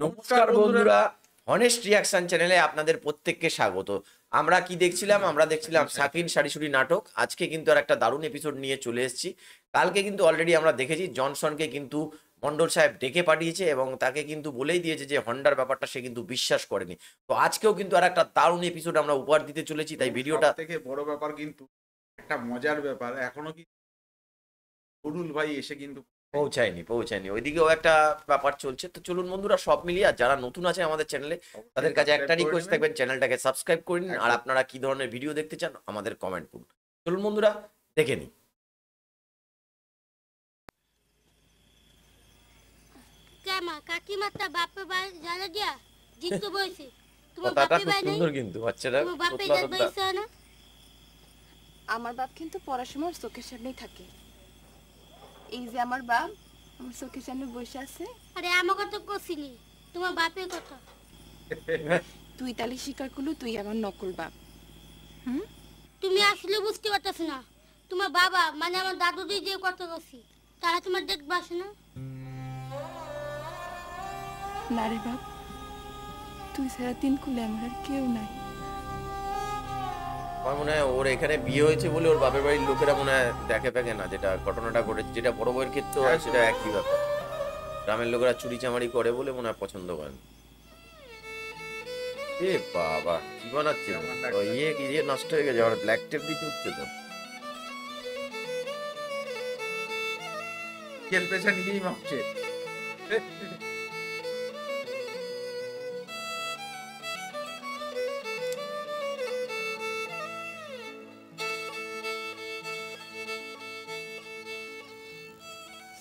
নমস্কার বন্ধুরা, honest reaction চ্যানেলে আপনাদের প্রত্যেককে স্বাগত। আমরা কি দেখছিলাম? আমরা দেখছিলাম সাকিন শাড়িশুড়ি নাটক। আজকে কিন্তু আর একটা দারুণ এপিসোড নিয়ে চলে এসেছি। কালকে কিন্তু অলরেডি আমরা দেখেছি জনসনকে কিন্তু মন্ডল সাহেব ডেকে পাঠিয়েছে এবং তাকে কিন্তু বলেই দিয়েছে যে হন্ডার ব্যাপারটা সে কিন্তু বিশ্বাস করেনি। তো আজকেও কিন্তু আর একটা দারুণ এপিসোড আমরা উপহার দিতে চলেছি, তাই ভিডিওটা থেকে বড় ব্যাপার কিন্তু একটা মজার ব্যাপার এখনো কি অরুল ভাই এসে কিন্তু পৌঁছায়নি ওইদিকেও একটা ব্যাপার চলছে। তো চলুন বন্ধুরা, সব মিলিয়ে আর যারা নতুন আছে আমাদের চ্যানেলে তাদের কাছে একটা রিকোয়েস্ট থাকবেন, চ্যানেলটাকে সাবস্ক্রাইব করে নিন। আর আপনারা কি ধরনের ভিডিও দেখতে চান আমাদের কমেন্ট করুন। চলুন বন্ধুরা, দেখে নিই। কেমা কাকিমাটা বাপে ভাই জানা দিয়া জিততে বইছে। তোমার কথাটা বাপে খুব ভাই নাই, সুন্দর কিন্তু বাচ্চারা তোমার বাপে তোতলা যাই তোতলা। বইছে না। আমার বাপ কিন্তু পড়াশোনার চোখের সামনেই থাকে। এই যে আমার বাপ আমার চোখের সামনে বসে আছে। আরে আমাকে তো কছিনি, তোমার বাপের কথা। তুই তাহলে স্বীকার করলু তুই আমার নকল বাপ। তুমি আসলে বুঝতে পারতেছ না। তোমার বাবা মানে আমার দাদু দিয়ে যে কথা কছি তারা তোমার দেখবা আসে না। না রে বাপ, তুই ছাড়া তিন কুলে আমার আর কেউ নাই। আমার মনে হয় ওর এখানে বিয়ে হয়েছে বলে ওর বাপের বাড়ির লোকেরা মনে হয় দেখে ফেকে না, যেটা ঘটনাটা ঘটেছে, যেটা বড় বউয়ের ক্ষেত্রে হয় সেটা একই ব্যাপার। গ্রামের লোকেরা চুরি চামারি করে বলে মনে হয় পছন্দ করেন। এ বাবা, কি বানাচ্ছে? ইয়ে নষ্ট হয়ে গেছে, আবার ব্ল্যাক টেপ দিতে হচ্ছে তো। তেল পেশা নিজেই মাপছে।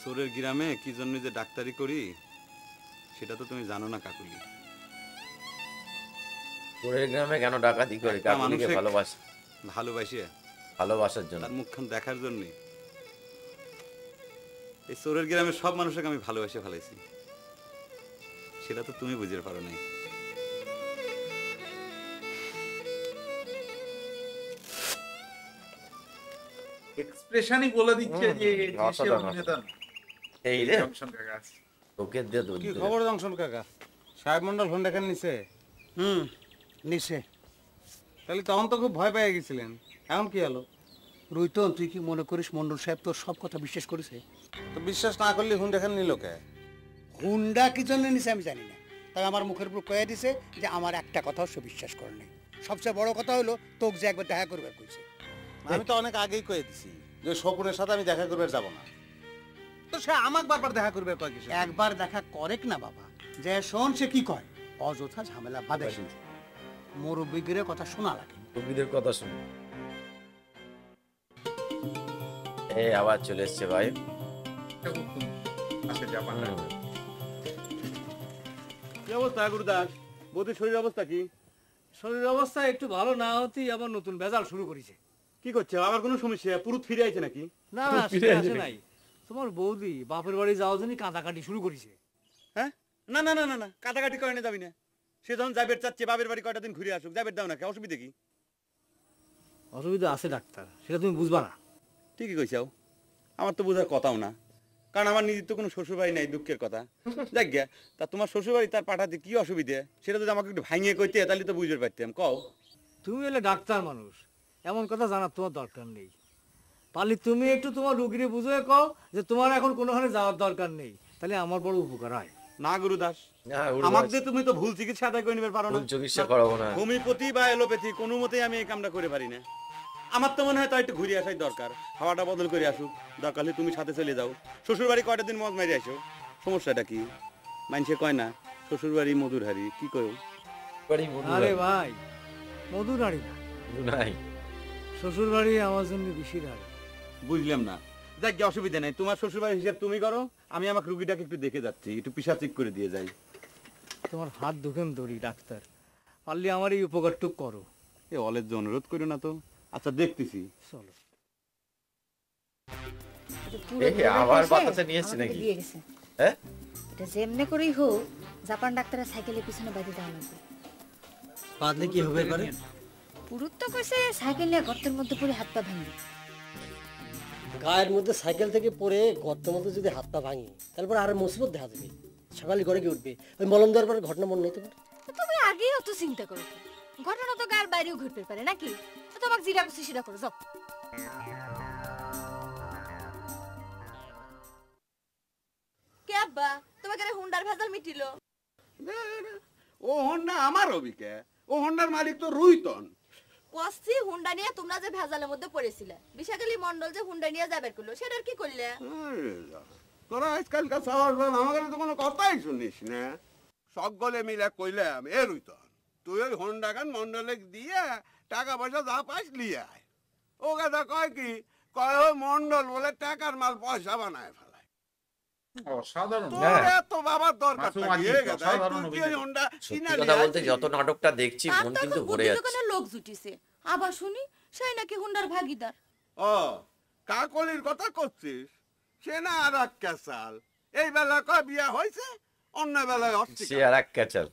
সোরের গ্রামে কি জন্য যে ডাক্তারি করি সেটা তো তুমি জানো না কাকুলি। তোরের গ্রামে কেন ডাকাতি করে? একটা কাকুলিকে মানুষে ভালোবাসার ভালোবাসে জন্য। তার মুখখান দেখার জন্য এই সোরের গ্রামের সব মানুষকে আমি ভালোবাসে ফেলাইছি, সেটা তো তুমি বুঝতে পারো নাই। এক্সপ্রেশনই বলে দিচ্ছে যে সে অসাধারণ। অভিনেতা। এই রে জংশন কাকা আছে। তোকে দিয়ে কি খবর জংশন কাকা? সাহেব মন্ডল ফোন দেখেন নিছে? নিচে তাহলে তখন তো খুব ভয় পেয়ে গেছিলেন, এখন কি হলো? রুইতন, তুই কি মনে করিস মন্ডল সাহেব তোর সব কথা বিশ্বাস করেছে? তো বিশ্বাস না করলে ফোন দেখেন নিল কে? হুন্ডা কি জন্য নিছে আমি জানি না, তবে আমার মুখের উপর কয়ে দিছে যে আমার একটা কথাও সে বিশ্বাস করে নাই। সবচেয়ে বড় কথা হলো তোকে যে একবার দেখা করবে কইছে। আমি তো অনেক আগেই কয়ে দিছি যে শকুনের সাথে আমি দেখা করবে যাব না। তো সে আমাকে বারবার দেখা করবে কয় কিছু? একবার দেখা করেক না বাবা, যে শোন সে কি কয়, অযথা ঝামেলা বাঁধে। মুরব্বীদের কথা শোনা লাগে। কবিদের কথা শুনে এই আবার চলে এসছে ভাই। আচ্ছা জাপান। কি অবস্থা গুরুদাস? বৌদির শরীর অবস্থা কি? শরীর অবস্থা একটু ভালো না হতেই আবার নতুন ভেজাল শুরু করেছে। কি করছে? আবার কোনো সমস্যা? পুরো ফিরে আইছে নাকি? না না, সেটা আসে নাই। তোমার বৌদি বাপের বাড়ি যাওয়ার জন্য কাঁদাকাটি শুরু করেছে। হ্যাঁ? না না না না না, কাটাকাটি করে না যাবি না। সে যখন যাবের চাচ্ছে বাপের বাড়ি কয়টা দিন ঘুরে আসুক, যাবের দাও নাকি, অসুবিধা কি? অসুবিধা আছে ডাক্তার, সেটা তুমি বুঝবা না। ঠিকই কইছাও, আমার তো বোঝার কথাও না, কারণ আমার নিজের তো কোনো শ্বশুরবাড়ি নাই, দুঃখের কথা। দেখ গিয়া তা তোমার শ্বশুরবাড়ি তার পাঠাতে কি অসুবিধে সেটা যদি আমাকে একটু ভাঙিয়ে কইতে তাহলে তো বুঝতে পারতাম। কও। তুমি এলে ডাক্তার মানুষ, এমন কথা জানার তোমার দরকার নেই। পারলে তুমি একটু তোমার রুগীরে বুঝিয়ে কও যে তোমার এখন কোনোখানে যাওয়ার দরকার নেই, তাহলে আমার বড় উপকার হয়। না গুরুদাস, না, গুরুদাস, আমাকে যে তুমি তো ভুল চিকিৎসা আদায় করে নিতে পারো না। ভুল চিকিৎসা করাবো না। হোমিওপ্যাথি বা এলোপ্যাথি কোনো মতেই আমি এই কামটা করে পারি না। আমার তো মনে হয় তাই একটু ঘুরে আসাই দরকার, হাওয়াটা বদল করে আসুক। দরকার হলে তুমি সাথে চলে যাও, শ্বশুরবাড়ি কয়টা দিন মজ মারি আসো। সমস্যাটা কি? মানুষে কয় না শ্বশুরবাড়ি মধুর হারি, কি কয়? বাড়ি মধুর আরে বাড়ি। ভাই, মধুর হাড়ি না, মধু নাই। শ্বশুর বাড়ি আমার জন্য বেশি হাড়ি। বুঝলাম না, যাক গে, অসুবিধা নেই। তোমার শ্বশুরবাড়ির হিসাব তুমি করো, আমি আমাকে রুগীটাকে একটু দেখে যাচ্ছি, একটু পিসা চেক করে দিয়ে যাই। তোমার হাত দুখান ধরি ডাক্তার, পারলে আমার এই উপকারটুক করো। এ অলের যে অনুরোধ করো না তো। আচ্ছা দেখতেছি। চলো। এই আবার বাতাসে নিয়ে এসছে নাকি? দিয়ে গেছে হ্যাঁ, এটা যেমনে করেই হোক জাপান ডাক্তারের সাইকেলের পিছনে বাঁধি দেওয়া লাগবে। বাদলে কি হবে পারে? পুরুত তো কইছে সাইকেল নিয়ে গর্তের মধ্যে পড়ে হাত পা ভাঙবে। গায়ের মধ্যে সাইকেল থেকে পড়ে গর্তের মধ্যে যদি হাত পা ভাঙি তারপর আর মুসিবত দেখা যাবে। সকালে ঘরে কি উঠবে ওই মলম দেওয়ার পরে ঘটনা মনে নিতে পারে। তুমি আগেই অত চিন্তা করো কেন? ঘটনা তো গায়ের বাইরেও ঘটতে পারে নাকি? তো তোমাকে যেটা করছি সেটা করো, যাও। কে আব্বা তোমাকে হুন্ডার ভেজাল মিটিলো? ও হন্ডা আমার অবিকে, ও হন্ডার মালিক তো রুইতন। কসি হুন্ডা নিয়ে তোমরা যে ভেজালের মধ্যে পড়েছিলে, বিশাখালী মন্ডল যে হুন্ডা নিয়ে যাবে করলো, সেটার কি করলে? তোরা আজকালকার সবার আমাকে তো কোনো কথাই শুনিস না। সকলে মিলে কইলাম এ রুইতন তুই ওই হন্ডা গান মন্ডলে দিয়ে টাকা পয়সা যা পাইস লিয়ে আয়। ও কথা কয় কি, কয় ওই মন্ডল বলে টাকার মাল পয়সা বানায় ফেলায়। অসাধারণ। তোর এত বাবার দরকার মাসুম কি? আজিজ, এ কথা, অসাধারণ তুই কি ওই অভিযোগ। হন্ডা সত্যি কিনা কথা লিয়ে বলতে আইছিস? যত নাটকটা দেখছি মন কিন্তু ভরে যাচ্ছে। দোকানে লোক জুটিছে, আবার শুনি সেই নাকি হুন্ডার ভাগিদার। ও কাকলির কথা করছিস, সে না আর এক ক্যাসাল। এই বেলা কয় বিয়া হয়েছে, অন্য বেলায় সে অস্বীকার। আর এক ক্যাচাল।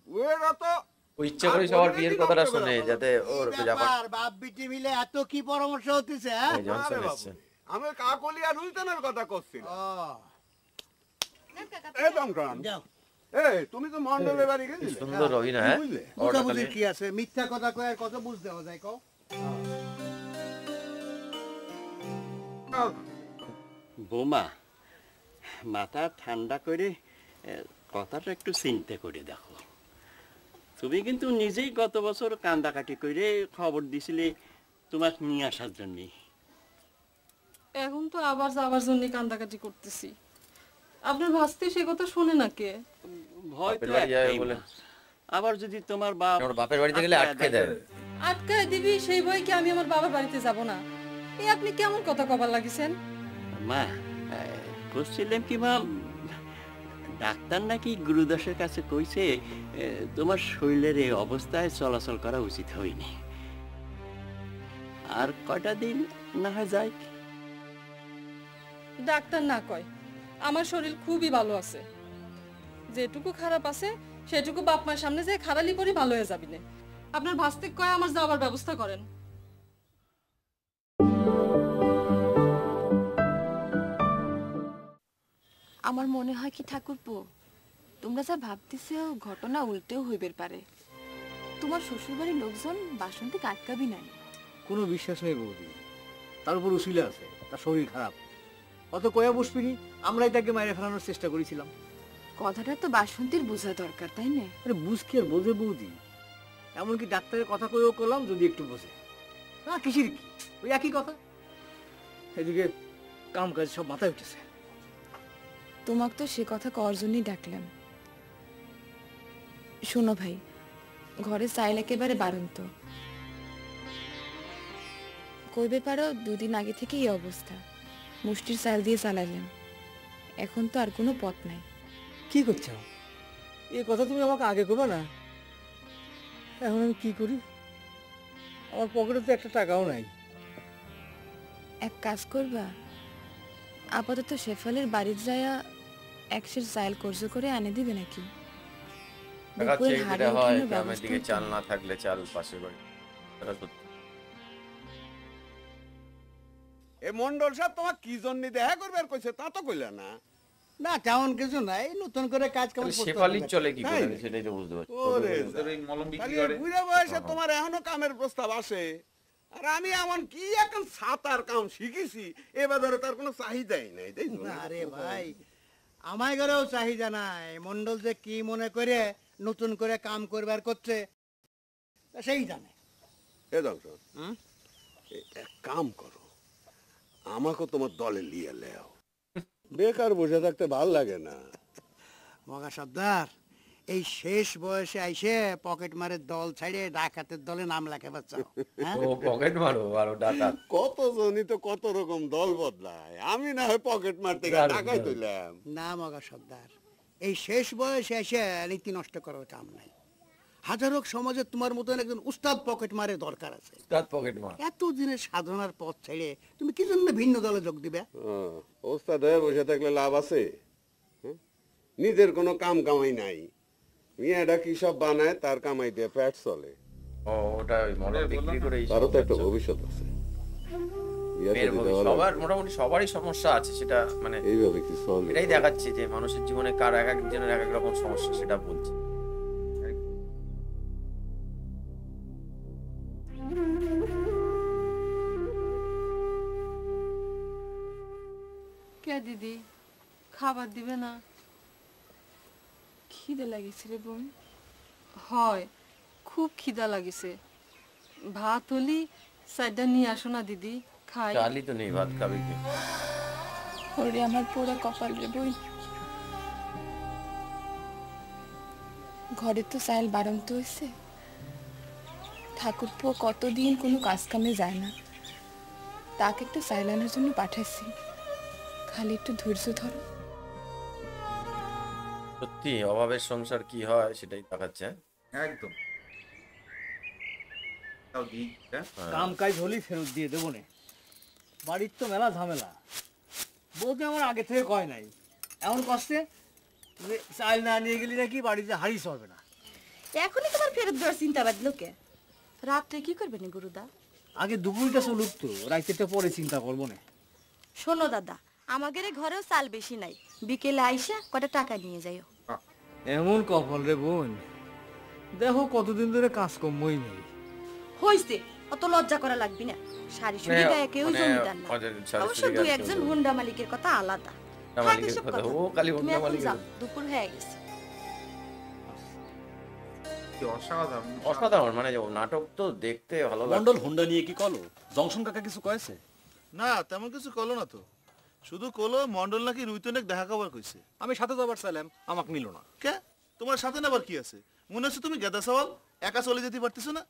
ওরা তো ও ইচ্ছে করে সবার বিয়ের কথাটা শোনে যাতে ওর জামা বাপ বিটি মিলে এত কি পরামর্শ হতেছে? এই জনসন আরে এসছে। বাবু, আমি কাকলি আর রুলতানের কথা করছিলাম। যাও এই তুমি তো মন্ডলের বাড়ি গেছিলে। সুন্দর অভিনয়, হ্যাঁ? বুঝলে? বুঝাবুঝির কি আছে? মিথ্যা কথা কয় আর কত বুঝ দেওয়া যায় কও? বোমা, মাথা ঠান্ডা করে কথাটা একটু চিন্তা করে দেখো। তুমি কিন্তু নিজেই গত বছর কান্দাকাটি করে খবর দিছিলে তোমাকে নিয়ে আসার জন্যে। এখন তো আবার যাবার জন্য কান্দাকাটি করতেছি। আপনার ভাস্তি সে কথা শুনে না কে? ভয় তো বাপের বাড়ি যাবে একটাই বলে। মা। আবার যদি তোমার বাপ ওর বাপের বাড়িতে গেলে আটকে দেয়। আটকায় দিবি সেই ভয় কি আমি আমার বাবার বাড়িতে যাব না? এই আপনি কেমন কথা কবার লাগিছেন? মা, করছিলাম কি মা, ডাক্তার নাকি গুরুদাসের কাছে কইছে তোমার শরীরের এই অবস্থায় চলাচল করা উচিত হয়নি। আর কয়টা দিন না হয় যায়। ডাক্তার না কয়, আমার শরীর খুবই ভালো আছে। যেটুকু খারাপ আছে সেটুকু বাপ মার সামনে যে খারালি পরি ভালো হয়ে যাবি না। আপনার ভাস্তিক কয় আমার যাওয়ার ব্যবস্থা করেন। আমার মনে হয় কি ঠাকুরপো, তোমরা যা ভাবতেছো ঘটনা উল্টেও হইবার পারে। তোমার শ্বশুরবাড়ির লোকজন বাসন্তী আটকাবি নাই। কোনো বিশ্বাস নেই বৌদি, তার উপর উসিলা আছে, তার শরীর খারাপ। অত কয়া বসবিনি, আমরাই তাকে মাইরে ফেলানোর চেষ্টা করেছিলাম। কথাটা তো বাসন্তীর বোঝা দরকার, তাই না? আরে বুঝ কি আর বোঝে বৌদি? এমনকি ডাক্তারের কথা কয়েও করলাম যদি একটু বোঝে। না কিসির কি, ওই একই কথা। এদিকে কাম কাজ সব মাথায় উঠেছে। তোমাকে তো সে কথা কওয়ার জন্যই ডাকলাম। শোনো ভাই, ঘরে চাইল একেবারে বারন্ত। কইবে পারো দুদিন আগে থেকে এই অবস্থা, মুষ্টির চাল দিয়ে চালাইলাম, এখন তো আর কোনো পথ নাই। কি করছো? এই কথা তুমি আমাকে আগে করবে না? এখন আমি কি করি? আমার পকেটে তো একটা টাকাও নাই। এক কাজ করবা, আপাতত শেফালের বাড়ির যায়া একশের চাল কর্জ করে আনে দিবে নাকি? টাকা দুপুরের চেয়ে হাড়ে যেটা হয় ওঠানোর গ্রামের ব্যবস্থা দিকে হতো। চাল না থাকলে চাল পাশের বাড়ি, এটা সত্যি। এ মন্ডল সাহেব তোমার কি জন্য দেখা করবে আর কইছে তা তো কইলা না। না তেমন কিছু নাই, নতুন করে কাজ কাম তাহলে শেফালির চলে কি করে, সেটাই তো বুঝতে পারছি। ওরে তোর এই মলম বিক্রি খালি করে। বুড়া বয়সে তোমার এখনো কামের প্রস্তাব আসে, আর আমি এমন কি এখন সাতার কাম শিখেছি এ বাজারে তার কোনো চাহিদাই নাই। তাই তো? আরে ভাই, আমার ঘরেও চাহিদা নাই। মন্ডল যে কি মনে করে নতুন করে কাম করবার করছে তা সেই জানে। এ দংশন, এক কাম করো, আমাকে তোমার দলে লিয়ে লেও। বেকার বসে থাকতে ভাল লাগে না। মগা সর্দার, এই শেষ বয়সে আইসে পকেট মারে দল ছাড়ে ডাকাতের দলে নাম লেখাবার চাও? ও পকেট মারো আর ও ডাকাত। কত জনই তো কত রকম দল বদলায়, আমি না হয় পকেট মারতে গিয়ে টাকাই তুললাম। না মগা সর্দার, এই শেষ বয়সে এসে নীতি নষ্ট করার কাম নাই। হাজারো সমাজে তোমার মতন একজন উস্তাদ পকেট মারে দরকার আছে। উস্তাদ পকেট মার। এত দিনের সাধনার পথ ছেড়ে তুমি কি জন্য ভিন্ন দলে যোগ দিবে? ওস্তাদ হয়ে বসে থাকলে লাভ আছে? নিজের কোনো কাম কামাই নাই, মেয়েটা কি সব বানায় তার কামাই দিয়ে পেট চলে। ও ওটা ওই মলম বিক্রি করে তারও তো একটা ভবিষ্যৎ আছে। মেয়ের ভবিষ্যৎ সবার মোটামুটি সবারই সমস্যা আছে, সেটা মানে এইভাবে কি চলে? এটাই দেখাচ্ছে যে মানুষের জীবনে কার এক একজনের এক এক রকম সমস্যা, সেটা বলছে। কে দিদি খাবার দিবে না? খিদে লাগিছে রে বোন। হয়, খুব খিদা লাগিছে। ভাত হলি সাইডটা নিয়ে আসো না দিদি, খাই। চালই তো নেই, ভাত খাবে কি? ওরে আমার পোড়া কপাল রে বোন। ঘরে তো চাইল বারন্ত হয়েছে। ঠাকুরপো কতদিন কোনো কাজ কামে যায় না, তাকে একটু চাইল আনার জন্য পাঠাইছি। খালি একটু ধৈর্য ধরো। সত্যি অভাবের সংসার কি হয় সেটাই দেখাচ্ছে। একদম। তাও দিই, হ্যাঁ? কাম কাজ হলেই ফেরত দিয়ে দেবো নে। বাড়ির তো মেলা ঝামেলা। বউকে আমার আগে থেকে কয় নাই, এমন কষ্টে যে চাল না নিয়ে গেলি নাকি বাড়িতে হাড়ি চলবে না। এখনই তোমার ফেরত দেওয়ার চিন্তা বাদলো কে? রাত্রে কি করবে না গুরুদা? আগে দুপুরটা চলুক তো, রাইতেরটা পরে চিন্তা করবো না। শোনো দাদা, আমাদের ঘরেও চাল বেশি নাই, বিকেলে আইসা কটা টাকা নিয়ে যাইও। এমন কপাল রে বোন, দেখো কতদিন ধরে কাজ কমই নেই। হইছে, অত লজ্জা করা লাগবে না। শাড়ি শুড়ি গায়ে কেউ জমিদার না, অবশ্য দুই একজন হুন্ডা মালিকের কথা আলাদা। তুমি এখন যাও, দুপুর হয়ে গেছে। অসাধারণ, মানে নাটক তো দেখতে ভালো লাগে। মন্ডল হুন্ডা নিয়ে কি কলো? জংশন কাকা কিছু কয়েছে? না, তেমন কিছু কলো না তো। শুধু কলো মন্ডল নাকি রুইতনেক দেখা খবর কইছে। আমি সাথে যাবার চাইলাম, আমাকে নিল না। কে? তোমার সাথে নেবার কি আছে? মনে হচ্ছে তুমি গেদা সওয়াল, একা চলে যেতে পারতেছো না?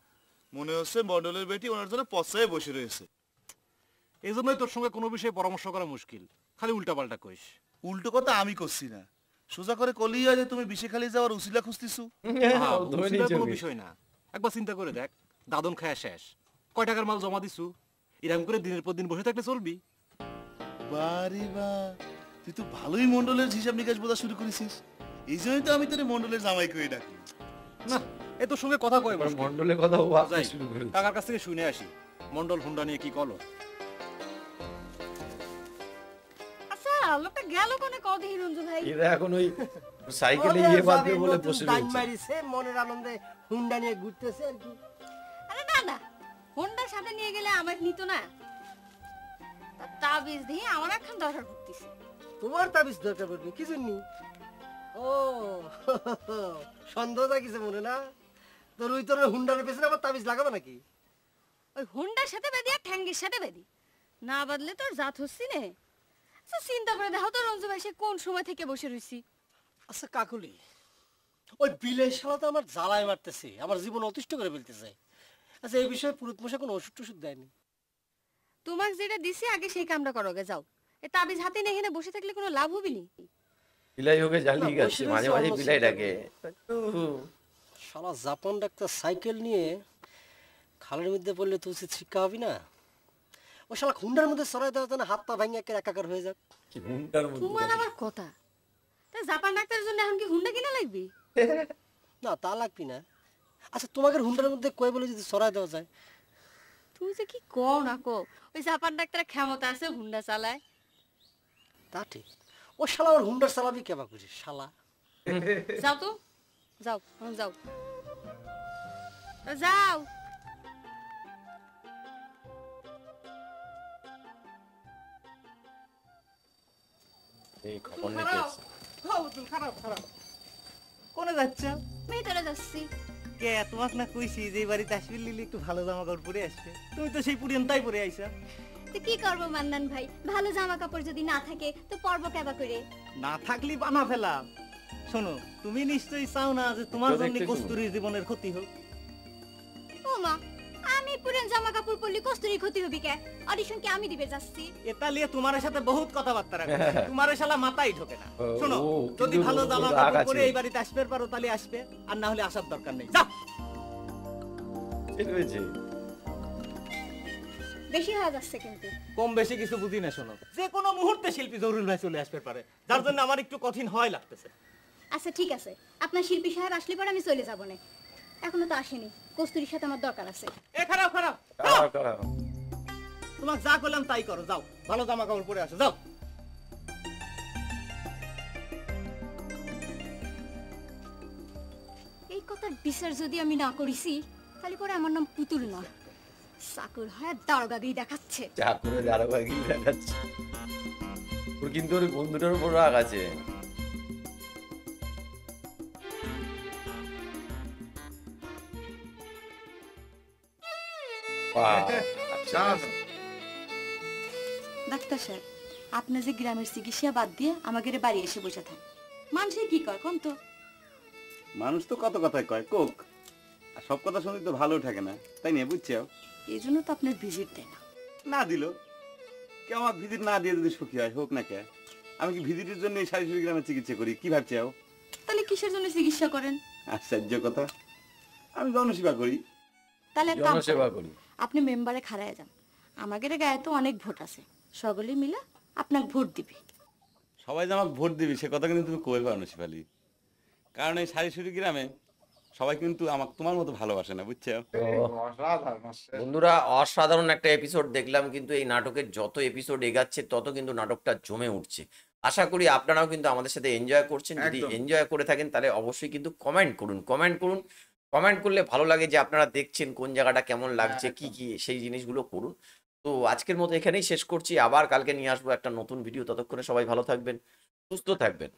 মনে হচ্ছে মন্ডলের বেটি ওনার জন্য পচায়ে বসে রয়েছে। এই জন্যই তোর সঙ্গে কোনো বিষয়ে পরামর্শ করা মুশকিল, খালি উল্টা পাল্টা কইস। উল্টো কথা আমি করছি না, সোজা করে কলিই হয় যে তুমি বিষে খালি যাওয়ার উসিলা খুঁজতেছো। কোনো বিষয় না, একবার চিন্তা করে দেখ, দাদন খায়া শেষ, কয় টাকার মাল জমা দিছু, এরকম করে দিনের পর দিন বসে থাকলে চলবি? বারে বা, তুই তো ভালোই মন্ডলের হিসাব নিকাশ বোঝা শুরু করেছিস। এই জন্যই তো আমি তোর মন্ডলের জামাই করে ডাকি। না, এ তোর সঙ্গে কথা কয় মন্ডলের কথা শুরু করে কাকার কাছ থেকে শুনে আসি মন্ডল হুন্ডা নিয়ে কি কলো। আচ্ছা, লোকটা গেল কোনে কও দেখি রঞ্জু ভাই? এরা এখন ওই সাইকেলে ইয়ে বাঁধবে বলে বসে রয়েছে। মারিছে, মনের আনন্দে হুন্ডা নিয়ে ঘুরতেছে আর কি। আরে না না, হুন্ডার সাথে নিয়ে গেলে আমার নিত না। তাবিজ দিয়ে আমার এখন দরকার পড়তেছে। তোমার তাবিজ দরকার পড়বে কি জন্য? ও সন্দেহ জাগিছে মনে না? তোর ওই তোর হুন্ডার পেছনে আবার তাবিজ লাগাবে নাকি? ওই হুন্ডার সাথে বেদি আর ঠ্যাঙ্গির সাথে বেদি না বাদলে তোর জাত হচ্ছি নে। আচ্ছা চিন্তা করে দেখো তো রঞ্জু ভাই, সে কোন সময় থেকে বসে রইছি। আচ্ছা কাকুলি, ওই বিলের শালা তো আমার জ্বালায় মারতেছে, আমার জীবন অতিষ্ঠ করে ফেলতেছে। আচ্ছা এই বিষয়ে পুরুত মশা কোনো ওষুধ টষুধ দেয়নি? তোমাকে যেটা দিছি আগে সেই কামটা করোগে, যাও। এ তাবিজ হাতে নিয়ে এখানে বসে থাকলে কোনো লাভ হবে নি। বিলাই ওকে জ্বালিয়ে গেছে, মাঝে মাঝে বিলাই ডাকে। শালা জাপান ডাক্তার সাইকেল নিয়ে খালের মধ্যে পড়লে তো উচিত শিক্ষা হবে না? ও শালা হুন্ডার মধ্যে সরাই দেওয়ার জন্য হাত পা ভাঙে একাকার হয়ে যাক। তোমার আবার কথা, তা জাপান ডাক্তারের জন্য এখন কি হুন্ডা কিনা লাগবে? না তা লাগবি না। আচ্ছা তোমাকে হুন্ডার মধ্যে কই বলে যদি সরাই দেওয়া যায়? তুমি যে কি কও না কো, ওই জাপান ডাক্তারের ক্ষমতা আছে হুন্ডা চালায়। তা ঠিক, ও শালা ওর হুন্ডার চালাবি কেবা করে শালা। যাও তো, যাও যাও যাও। এই খবর নিতে এসেছে। খারাপ খারাপ। কোনে যাচ্ছ? ভিতরে যাচ্ছি। কে তোমাকে না কইছি যে বাড়িতে আসবি লিলি একটু ভালো জামা কাপড় পরে আসবে, তুমি তো সেই পুরিয়ান তাই পরে আইছা। তো কি করবো মান্নান ভাই, ভালো জামা কাপড় যদি না থাকে তো পরব কেবা করে? না থাকলি বানা ফেলা। শোনো, তুমি নিশ্চয়ই চাও না যে তোমার জন্য কস্তুরীর জীবনের ক্ষতি হোক। ও মা, আমি পুরান জামা কাপড় পরলে কস্তুরী ক্ষতি হবে কে? অডিশন কি আমি দিবে যাচ্ছি? এটা নিয়ে তোমার সাথে বহুত কথাবার্তা রাখবে, তোমার শালা মাথাই ঢোকে না। শোনো, যদি ভালো জামা কাপড় পরে এই বাড়িতে আসবে পারো তাহলে আসবে, আর না হলে আসার দরকার নেই। যাও। বেশি হয়ে যাচ্ছে কিন্তু। কম বেশি কিছু বুঝি না। শোনো, যে কোনো মুহূর্তে শিল্পী জরুল ভাই চলে আসতে পারে, যার জন্য আমার একটু কঠিন হয় লাগতেছে। আচ্ছা ঠিক আছে, আপনার শিল্পী সাহেব আসলে পরে আমি চলে যাব না। এখনো তো আসেনি, কস্তুরীর সাথে আমার দরকার আছে। এ খারাপ খারাপ। তোমাকে যা করলাম তাই করো, যাও ভালো জামা কাপড় পরে আসো, যাও। এই কথার বিচার যদি আমি না করিছি তাহলে পরে আমার নাম পুতুল না, চাকর হয় দারোগাগিরি দেখাচ্ছে। চাকরে দারোগাগিরি দেখাচ্ছে। ওর কিন্তু ওর বন্ধুটার উপর রাগ আছে। ডাক্তার সাহেব, আপনি যে গ্রামের চিকিৎসা বাদ দিয়ে আমাদের বাড়ি এসে বসে থাকেন, মানুষে কি কয় কোন তো? মানুষ তো কত কথাই কয় কোক, আর সব কথা শুনতে তো ভালো থাকে না, তাই নিয়ে বুঝছো? এই জন্য তো আপনার ভিজিট দেয় না। না দিল কে, আমার ভিজিট না দিয়ে যদি সুখী হয় হোক না কে, আমি কি ভিজিটের জন্য এই শারীরিক গ্রামে চিকিৎসা করি? কি ভাবছো? তাহলে কিসের জন্য চিকিৎসা করেন? আশ্চর্য কথা, আমি জনসেবা করি। তাহলে এক কাম জনসেবা করেন, করি। আপনি মেম্বারে খাড়ায় যান, আমাদের গায়ে তো অনেক ভোট আছে, সকলে মিলে আপনাকে ভোট দিবে। সবাই যে আমাকে ভোট দিবি সে কথা কিন্তু তুমি কই পারো না শিফালি, কারণ এই শারীরিক গ্রামে সবাই কিন্তু আমাকে তোমার মতো ভালোবাসে না, বুঝছো? বন্ধুরা, অসাধারণ একটা এপিসোড দেখলাম, কিন্তু এই নাটকের যত এপিসোড এগাচ্ছে তত কিন্তু নাটকটা জমে উঠছে। আশা করি আপনারাও কিন্তু আমাদের সাথে এনজয় করছেন। যদি এনজয় করে থাকেন তাহলে অবশ্যই কিন্তু কমেন্ট করুন, কমেন্ট করলে ভালো লাগে যে আপনারা দেখছেন কোন জায়গাটা কেমন লাগছে, কি কি সেই জিনিসগুলো করুন। তো আজকের মতো এখানেই শেষ করছি, আবার কালকে নিয়ে আসবো একটা নতুন ভিডিও। ততক্ষণে সবাই ভালো থাকবেন, সুস্থ থাকবেন।